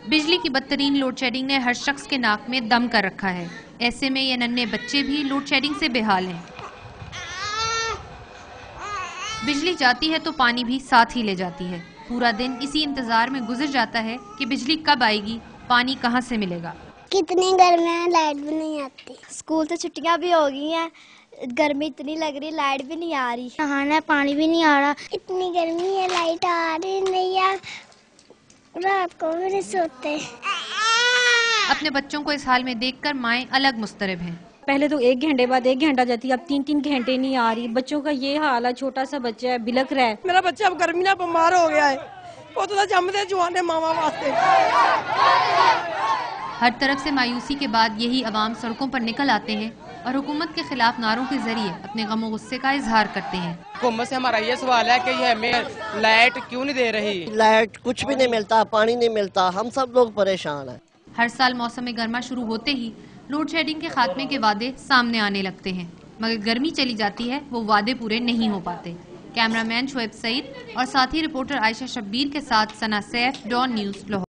بجلی کی بدترین لوڈ شیڈنگ نے ہر شخص کے ناک میں دم کر رکھا ہے. ایسے میں یہ ننھے بچے بھی لوڈ شیڈنگ سے بے حال ہیں. بجلی جاتی ہے تو پانی بھی ساتھ ہی لے جاتی ہے. پورا دن اسی انتظار میں گزر جاتا ہے کہ بجلی کب آئے گی, پانی کہاں سے ملے گا. کتنی گرمی ہے, لائٹ بھی نہیں آتی. اسکول تو چھٹیاں بھی ہو گئی ہیں, گرمی اتنی لگ رہی, لائٹ بھی نہیں آ رہی. نہانا ہے, پانی بھی نہیں آ رہا. اتنی گرمی ہے, لائٹ آ رہی نہیں ہے, رات کو بھی نہیں سوتے. اپنے بچوں کو اس حال میں دیکھ کر مائیں الگ مضطرب ہیں. پہلے تو 1 گھنٹے بعد 1 گھنٹہ جاتی ہے, اب 3 گھنٹے نہیں آ رہی. بچوں کا یہ حال ہے, چھوٹا سا بچہ ہے, بلک رہا ہے. میرا بچہ اب گرمی نہ بیمار ہو گیا ہے, وہ تو جمدے جوانے ماما واسطے. ہر طرف سے مایوسی کے بعد یہی عوام سڑکوں پر نکل آتے ہیں اور حکومت کے خلاف نعروں کے ذریعے اپنے غم و غصے کا اظہار کرتے ہیں. حکومت سے ہمارا یہ سوال ہے کہ یہ ہمیں لائٹ کیوں نہیں دے رہی. لائٹ کچھ بھی نہیں ملتا, پانی نہیں ملتا, ہم سب لوگ پریشان ہیں. ہر سال موسم گرما شروع ہوتے ہی لوڈ شیڈنگ کے خاتمے کے وعدے سامنے آنے لگتے ہیں, مگر گرمی چلی جاتی ہے, وہ وعدے پورے نہیں ہو پاتے. کیمرہ مین شعیب سعید اور ساتھی رپورٹر عائشہ شبیر کے ساتھ ثنا سیف, ڈان نیوز, لاہور.